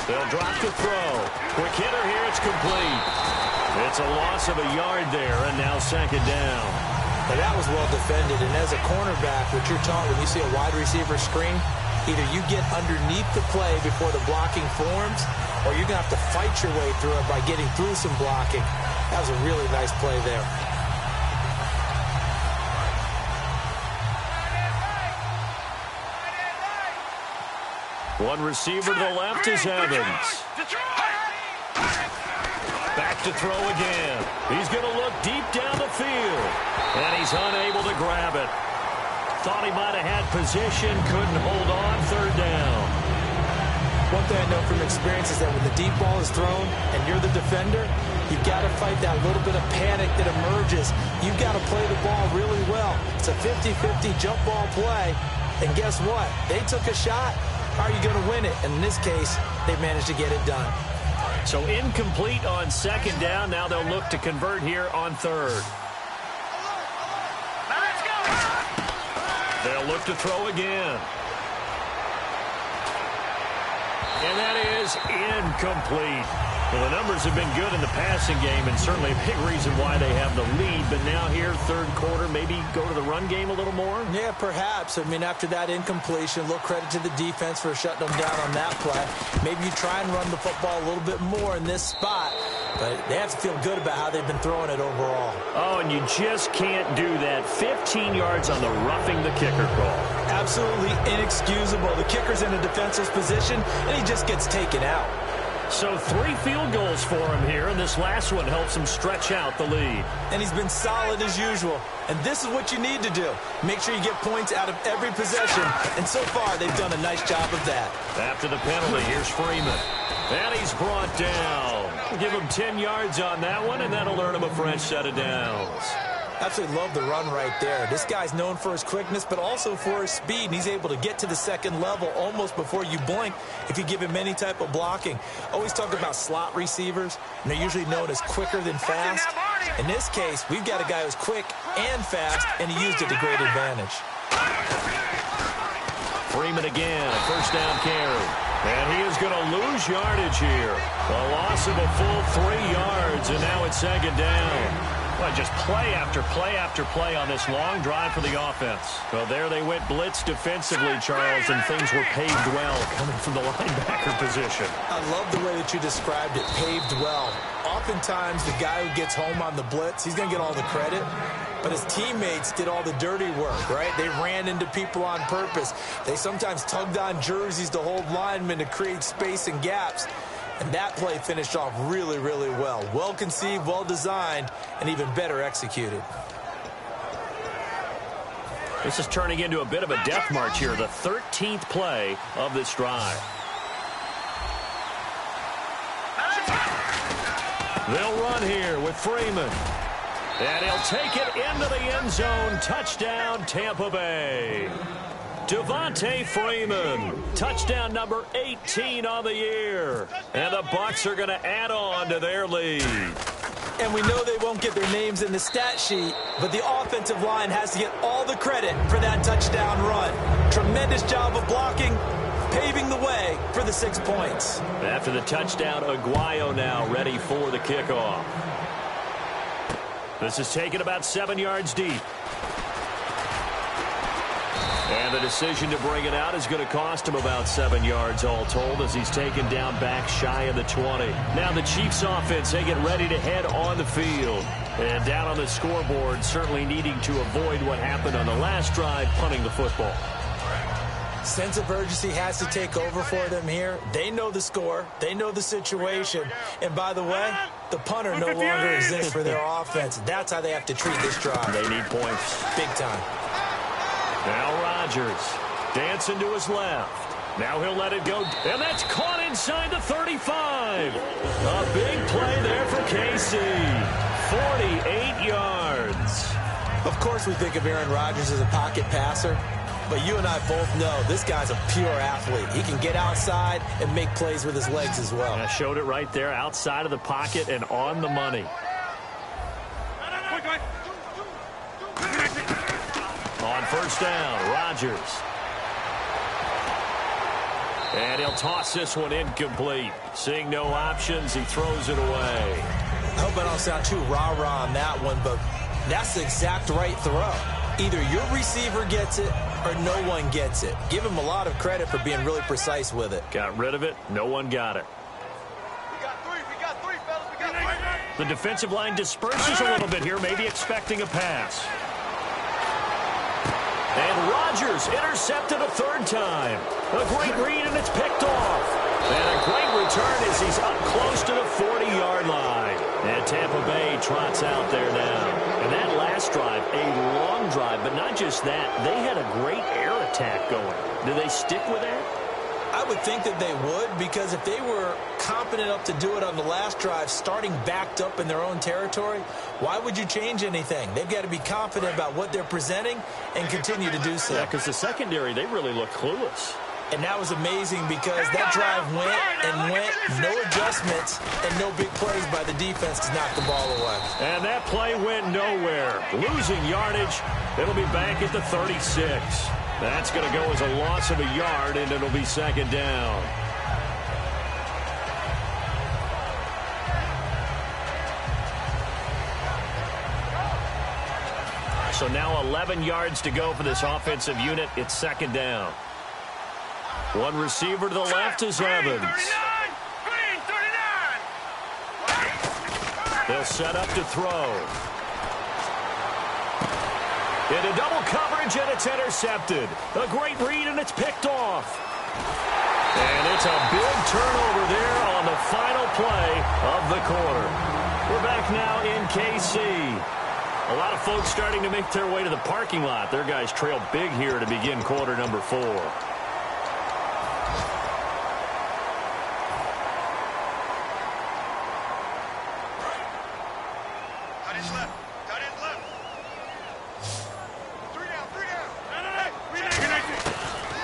They'll drop to throw. Quick hitter here. It's complete. It's a loss of a yard there, and now second down. Now that was well defended, and as a cornerback, what you're taught when you see a wide receiver screen, either you get underneath the play before the blocking forms, or you're going to have to fight your way through it by getting through some blocking. That was a really nice play there. One receiver to the left is Evans. Back to throw again. He's going to look deep down the field. And he's unable to grab it. Thought he might have had position, couldn't hold on, third down. One thing I know from experience is that when the deep ball is thrown and you're the defender, you've got to fight that little bit of panic that emerges. You've got to play the ball really well. It's a 50-50 jump ball play. And guess what? They took a shot. How are you going to win it? And in this case, they managed to get it done. So incomplete on second down. Now they'll look to convert here on third. They'll look to throw again. And that is incomplete. Well, the numbers have been good in the passing game, and certainly a big reason why they have the lead. But now here, third quarter, maybe go to the run game a little more? Yeah, perhaps. I mean, after that incompletion, a little credit to the defense for shutting them down on that play. Maybe you try and run the football a little bit more in this spot. But they have to feel good about how they've been throwing it overall. Oh, and you just can't do that. 15 yards on the roughing the kicker call. Absolutely inexcusable. The kicker's in a defensive position, and he just gets taken out. So 3 field goals for him here, and this last one helps him stretch out the lead. And he's been solid as usual. And this is what you need to do. Make sure you get points out of every possession. And so far, they've done a nice job of that. After the penalty, here's Freeman. And he's brought down. Give him 10 yards on that one, and that'll earn him a fresh set of downs. Absolutely love the run right there. This guy's known for his quickness, but also for his speed. And he's able to get to the second level almost before you blink if you give him any type of blocking. Always talk about slot receivers, and they're usually known as quicker than fast. In this case, we've got a guy who's quick and fast, and he used it to great advantage. Freeman again, a first down carry. And he is going to lose yardage here. A loss of a full 3 yards, and now it's second down. Well, just play after play after play on this long drive for the offense. Well, there they went blitz defensively, Charles, and things were paved well coming from the linebacker position. I love the way that you described it, paved well. Oftentimes, the guy who gets home on the blitz, he's going to get all the credit. But his teammates did all the dirty work, right? They ran into people on purpose. They sometimes tugged on jerseys to hold linemen to create space and gaps. And that play finished off really, really well. Well conceived, well designed, and even better executed. This is turning into a bit of a death march here, the 13th play of this drive. They'll run here with Freeman. And he'll take it into the end zone. Touchdown, Tampa Bay. Devontae Freeman, touchdown number 18 on the year. And the Bucs are going to add on to their lead. And we know they won't get their names in the stat sheet, but the offensive line has to get all the credit for that touchdown run. Tremendous job of blocking, paving the way for the 6 points. After the touchdown, Aguayo now ready for the kickoff. This is taken about 7 yards deep. And the decision to bring it out is going to cost him about 7 yards all told as he's taken down back shy of the 20. Now the Chiefs offense, they get ready to head on the field. And down on the scoreboard, certainly needing to avoid what happened on the last drive, punting the football. Sense of urgency has to take over for them here. They know the score. They know the situation. And by the way, the punter no longer exists for their offense. That's how they have to treat this drive. They need points. Big time. Now Rodgers dancing to his left. Now he'll let it go. And that's caught inside the 35. drive. A big play there for KC. 48 yards. Of course we think of Aaron Rodgers as a pocket passer, but you and I both know this guy's a pure athlete. He can get outside and make plays with his legs as well. I showed it right there, outside of the pocket and on the money. On first down, Rodgers. And he'll toss this one incomplete. Seeing no options, he throws it away. I hope I don't sound too rah-rah on that one, but that's the exact right throw. Either your receiver gets it or no one gets it. Give him a lot of credit for being really precise with it. Got rid of it. No one got it. We got three, fellas. We got three. The defensive line disperses a little bit here, maybe expecting a pass. And Rodgers intercepted a third time. A great read, and it's picked off. And a great return as he's up close to the 40-yard line. And Tampa Bay trots out there now. And that last drive, a long drive, but not just that. They had a great air attack going. Do they stick with that? I would think that they would, because if they were competent enough to do it on the last drive, starting backed up in their own territory, why would you change anything? They've got to be confident about what they're presenting and continue to do so. Yeah, because the secondary, they really look clueless. And that was amazing because that drive went and went, no adjustments, and no big plays by the defense to knock the ball away. And that play went nowhere. Losing yardage, it'll be back at the 36. That's going to go as a loss of a yard, and it'll be second down. So now 11 yards to go for this offensive unit. It's second down. One receiver to the left is Evans. They'll set up to throw. Into double coverage, and it's intercepted. A great read, and it's picked off. And it's a big turnover there on the final play of the quarter. We're back now in KC. A lot of folks starting to make their way to the parking lot. Their guys trail big here to begin quarter number 4.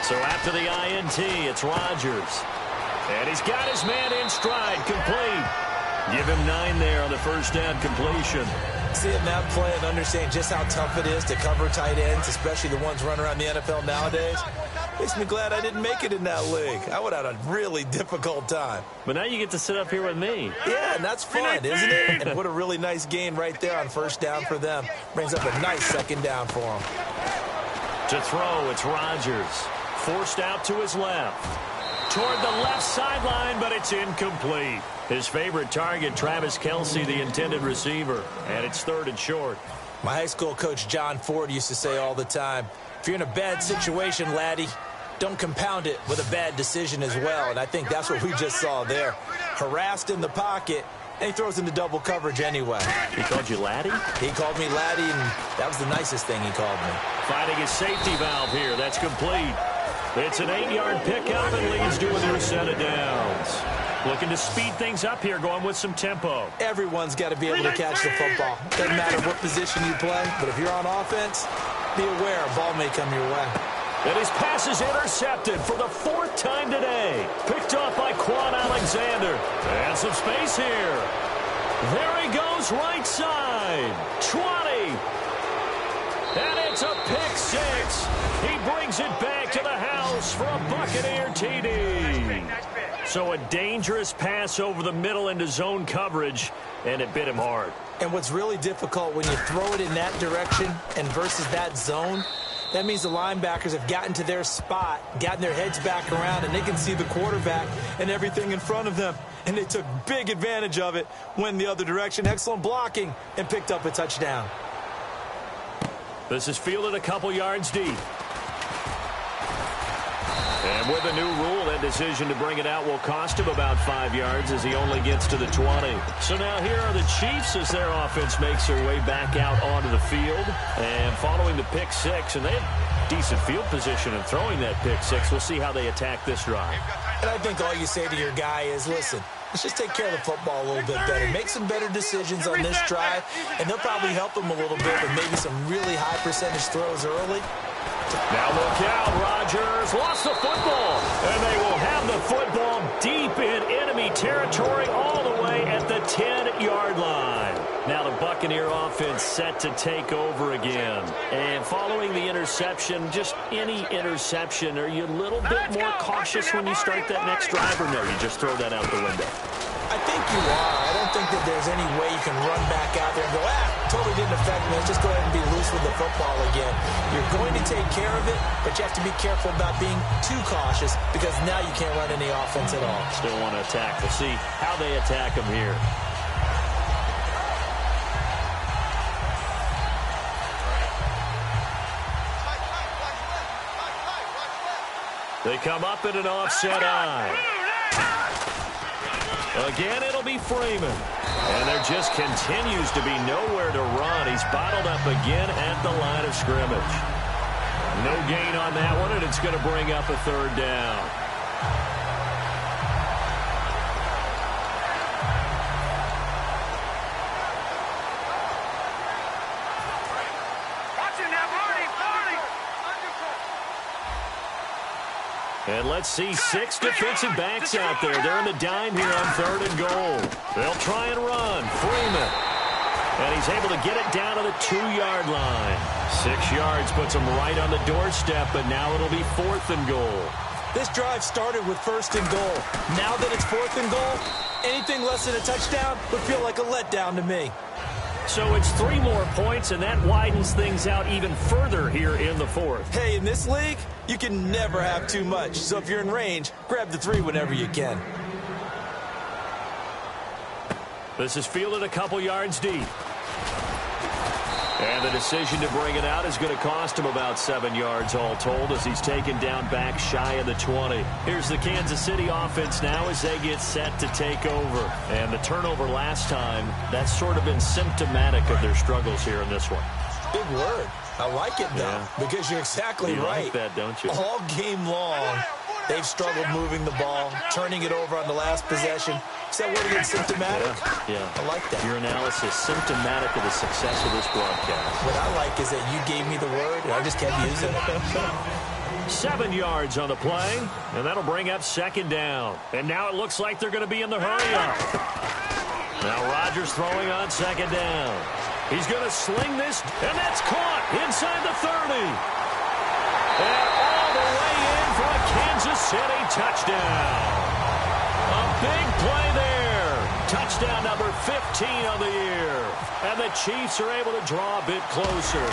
So after the INT, it's Rodgers. And he's got his man in stride, complete. Give him 9 there on the first down completion. Seeing that play and understanding just how tough it is to cover tight ends, especially the ones running around the NFL nowadays, makes me glad I didn't make it in that league. I would have had a really difficult time. But now you get to sit up here with me. Yeah, and that's fun, isn't it? And what a really nice gain right there on first down for them. Brings up a nice second down for them. To throw, it's Rodgers. Forced out to his left. Toward the left sideline, but it's incomplete. His favorite target, Travis Kelce, the intended receiver. And it's third and short. My high school coach, John Ford, used to say all the time, if you're in a bad situation, laddie, don't compound it with a bad decision as well. And I think that's what we just saw there. Harassed in the pocket, and he throws into double coverage anyway. He called you laddie? He called me laddie, and that was the nicest thing he called me. Finding his safety valve here. That's complete. It's an 8-yard pickup and leads to a new set of downs. Looking to speed things up here, going with some tempo. Everyone's got to be able to catch the football. Doesn't matter what position you play, but if you're on offense, be aware a ball may come your way. And his pass is intercepted for the 4th time today. Picked off by Quan Alexander. And some space here. There he goes, right side. 20. And it's a pick 6. He brings it back to the house for a Buccaneer TD. So a dangerous pass over the middle into zone coverage, and it bit him hard. And what's really difficult when you throw it in that direction and versus that zone, that means the linebackers have gotten to their spot, gotten their heads back around, and they can see the quarterback and everything in front of them. And they took big advantage of it, went the other direction, excellent blocking, and picked up a touchdown. This is fielded a couple yards deep. And with a new rule, that decision to bring it out will cost him about 5 yards as he only gets to the 20. So now here are the Chiefs as their offense makes their way back out onto the field. And following the pick 6, and they have decent field position in throwing that pick 6. We'll see how they attack this drive. And I think all you say to your guy is, listen, let's just take care of the football a little bit better. Make some better decisions on this drive, and they'll probably help them a little bit with maybe some really high percentage throws early. Now look out, Rodgers lost the football, and they will have the football deep in enemy territory all the way at the 10-yard line. Now the Buccaneer offense set to take over again. And following the interception, just any interception, are you a little bit more cautious when you start that next drive, or no, you just throw that out the window? I think you are. I don't think that there's any way you can run back out there and go, totally didn't affect me. Let's just go ahead and be loose with the football again. You're going to take care of it, but you have to be careful about being too cautious because now you can't run any offense at all. Still want to attack. We'll see how they attack them here. They come up in an offset eye. Again, it'll be Freeman. And there just continues to be nowhere to run. He's bottled up again at the line of scrimmage. No gain on that one, and it's going to bring up a third down. And let's see 6 defensive backs out there. They're in the dime here on 3rd and goal. They'll try and run. Freeman. And he's able to get it down to the 2-yard line. 6 yards puts him right on the doorstep, but now it'll be 4th and goal. This drive started with 1st and goal. Now that it's 4th and goal, anything less than a touchdown would feel like a letdown to me. So it's 3 more points, and that widens things out even further here in the 4th. Hey, in this league, you can never have too much. So if you're in range, grab the 3 whenever you can. This is fielded a couple yards deep. And the decision to bring it out is going to cost him about 7 yards all told as he's taken down back shy of the 20. Here's the Kansas City offense now as they get set to take over. And the turnover last time, that's sort of been symptomatic of their struggles here in this one. Big word. I like it, though, because you're exactly right. You like that, don't you? All game long, they've struggled moving the ball, turning it over on the last possession. Is that word again, symptomatic? Yeah. I like that. Your analysis, symptomatic of the success of this broadcast. What I like is that you gave me the word, and I just kept using it. 7 yards on the play, and that'll bring up 2nd down. And now it looks like they're going to be in the hurry-up. Now Rodgers throwing on 2nd down. He's going to sling this, and that's caught inside the 30. And all the way in for a Kansas City touchdown. A big play there. Touchdown number 15 of the year. And the Chiefs are able to draw a bit closer.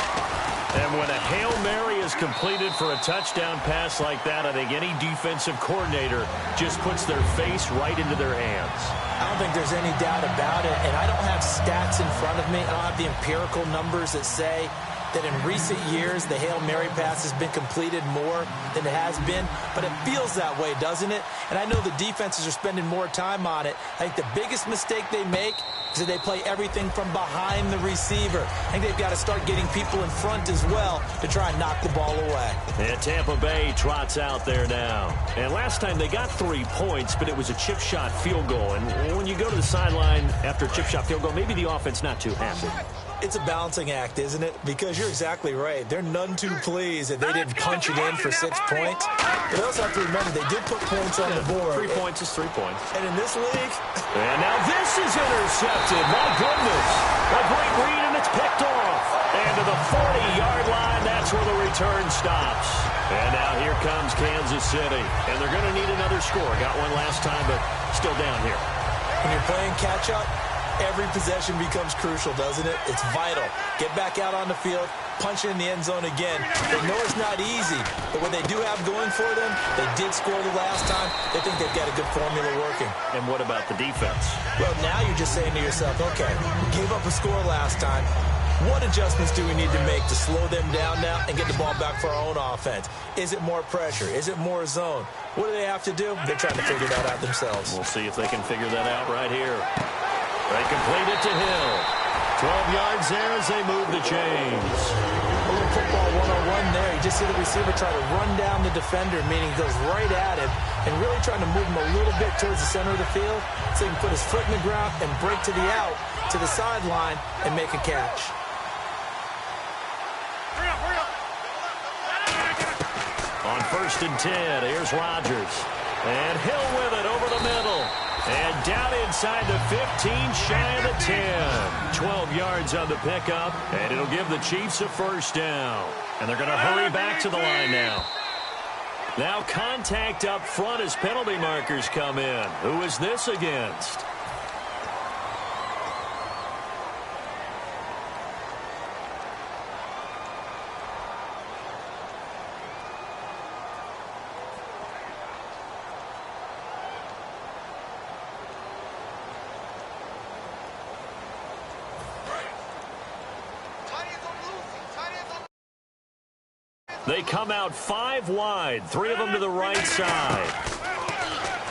And when a Hail Mary is completed for a touchdown pass like that, I think any defensive coordinator just puts their face right into their hands. I don't think there's any doubt about it. And I don't have stats in front of me. I don't have the empirical numbers that say that in recent years the Hail Mary pass has been completed more than it has been, but it feels that way, doesn't it? And I know the defenses are spending more time on it. I think the biggest mistake they make is that they play everything from behind the receiver. I think they've got to start getting people in front as well to try and knock the ball away. And Tampa Bay trots out there now. And last time they got 3 points, but it was a chip shot field goal. And when you go to the sideline after a chip shot field goal, maybe the offense not too happy. It's a balancing act, isn't it? Because you're exactly right. They're none too pleased that they didn't punch it in for 6 points. But they also have to remember they did put points on the board. 3 points is 3 points. And in this league... And now this is intercepted. My goodness. A great read, and it's picked off. And to the 40-yard line, that's where the return stops. And now here comes Kansas City. And they're going to need another score. Got one last time, but still down here. When you're playing catch-up, every possession becomes crucial, doesn't it? It's vital. Get back out on the field, punch it in the end zone again. They know it's not easy, but what they do have going for them, they did score the last time. They think they've got a good formula working. And what about the defense? Well, now you're just saying to yourself, okay, we gave up a score last time. What adjustments do we need to make to slow them down now and get the ball back for our own offense? Is it more pressure? Is it more zone? What do they have to do? They're trying to figure that out themselves. We'll see if they can figure that out right here. They complete it to Hill. 12 yards there as they move the chains. A little football 101 there. You just see the receiver try to run down the defender, meaning he goes right at him and really trying to move him a little bit towards the center of the field so he can put his foot in the ground and break to the out, to the sideline, and make a catch. On 1st and 10, here's Rodgers. And Hill with it over the middle. And down inside the 15, shy of the 10. 12 yards on the pickup, and it'll give the Chiefs a first down. And they're going to hurry back to the line now. Now contact up front as penalty markers come in. Who is this against? They come out 5 wide, 3 of them to the right side.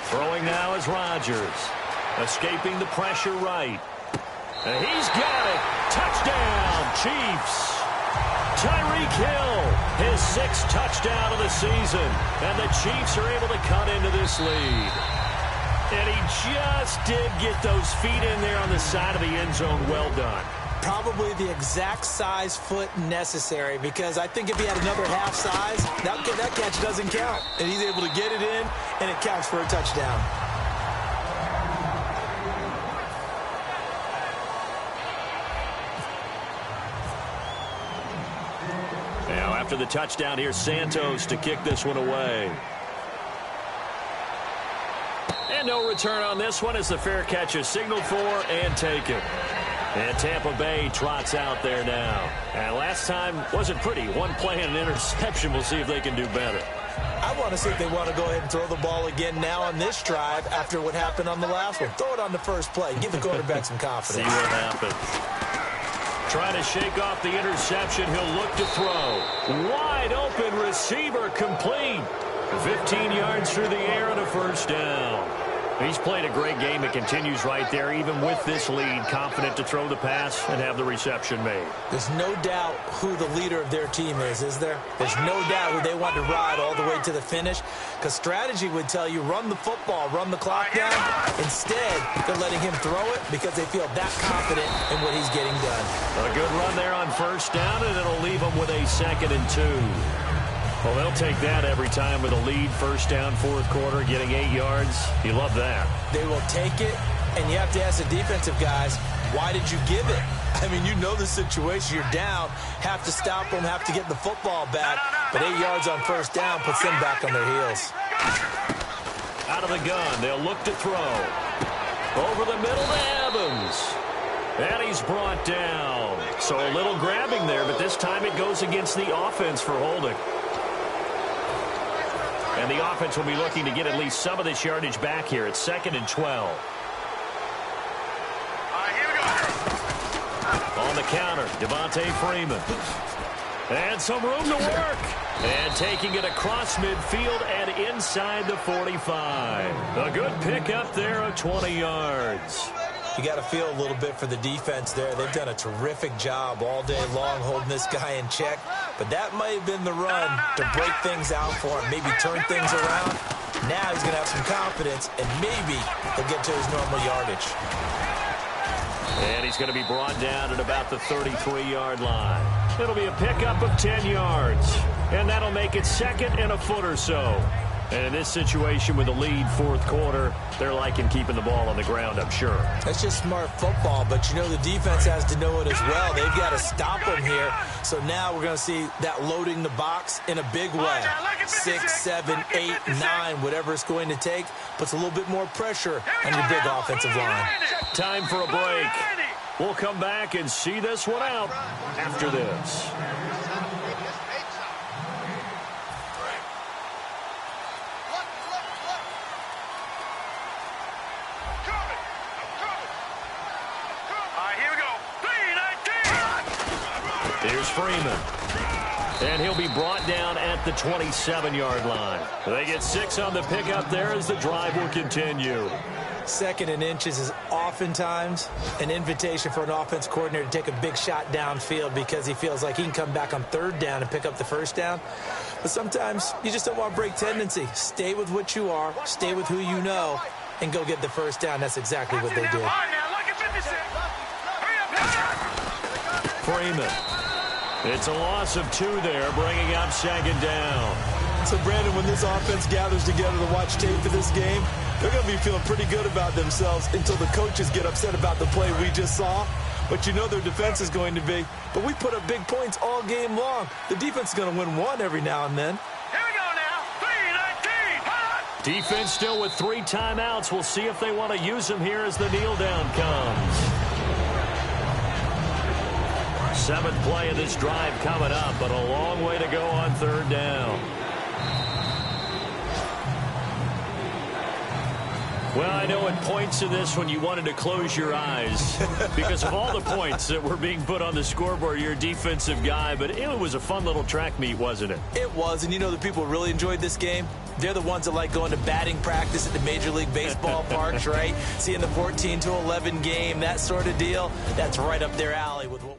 Throwing now is Rodgers. Escaping the pressure right. And he's got it. Touchdown, Chiefs. Tyreek Hill, his 6th touchdown of the season. And the Chiefs are able to cut into this lead. And he just did get those feet in there on the side of the end zone. Well done. Probably the exact size foot necessary, because I think if he had another half size, that catch doesn't count. And he's able to get it in, and it counts for a touchdown. Now after the touchdown, here's Santos to kick this one away. And no return on this one as the fair catch is signaled for and taken. And Tampa Bay trots out there now. And last time wasn't pretty. 1 play and an interception. We'll see if they can do better. I want to see if they want to go ahead and throw the ball again now on this drive after what happened on the last one. Throw it on the first play. Give the quarterback some confidence. See what happens. Trying to shake off the interception. He'll look to throw. Wide open receiver complete. 15 yards through the air and a first down. He's played a great game. It continues right there, even with this lead, confident to throw the pass and have the reception made. There's no doubt who the leader of their team is there? There's no doubt who they want to ride all the way to the finish, because strategy would tell you run the football, run the clock down. Instead, they're letting him throw it because they feel that confident in what he's getting done. A good run there on first down, and it'll leave them with a 2nd and 2. Well, they'll take that every time with a lead, first down, 4th quarter, getting 8 yards. You love that. They will take it, and you have to ask the defensive guys, why did you give it? I mean, you know the situation. You're down, have to stop them, have to get the football back. But 8 yards on first down puts them back on their heels. Out of the gun, they'll look to throw. Over the middle to Evans. And he's brought down. So a little grabbing there, but this time it goes against the offense for holding. And the offense will be looking to get at least some of this yardage back here. It's 2nd and 12. Here we go. On the counter, Devontae Freeman. And some room to work. And taking it across midfield and inside the 45. A good pickup there of 20 yards. You got to feel a little bit for the defense there. They've done a terrific job all day long holding this guy in check. But that might have been the run to break things out for him, maybe turn things around. Now he's going to have some confidence, and maybe he'll get to his normal yardage. And he's going to be brought down at about the 33-yard line. It'll be a pickup of 10 yards. And that'll make it 2nd and a foot or so. And in this situation with the lead, 4th quarter, they're liking keeping the ball on the ground, I'm sure. That's just smart football, but you know the defense has to know it as well. They've got to stop them here. So now we're going to see that loading the box in a big way. 6, 7, 8, 9, whatever it's going to take, puts a little bit more pressure on your big offensive line. Time for a break. We'll come back and see this one out after this. Here's Freeman. And he'll be brought down at the 27-yard line. They get 6 on the pickup there as the drive will continue. Second and inches is oftentimes an invitation for an offense coordinator to take a big shot downfield because he feels like he can come back on third down and pick up the first down. But sometimes you just don't want to break tendency. Stay with what you are, stay with who you know, and go get the first down. That's exactly what they did. Freeman. It's a loss of 2 there, bringing up second down. So, Brandon, when this offense gathers together to watch tape for this game, they're going to be feeling pretty good about themselves until the coaches get upset about the play we just saw. But you know their defense is going to be. But we put up big points all game long. The defense is going to win one every now and then. Here we go now. 3-19. Defense still with 3 timeouts. We'll see if they want to use them here as the kneel down comes. 7th play of this drive coming up, but a long way to go on third down. Well, I know at points in this when you wanted to close your eyes because of all the points that were being put on the scoreboard. You're a defensive guy, but it was a fun little track meet, wasn't it? It was, and you know the people who really enjoyed this game? They're the ones that like going to batting practice at the Major League Baseball parks, right? Seeing the 14-11 game, that sort of deal. That's right up their alley with what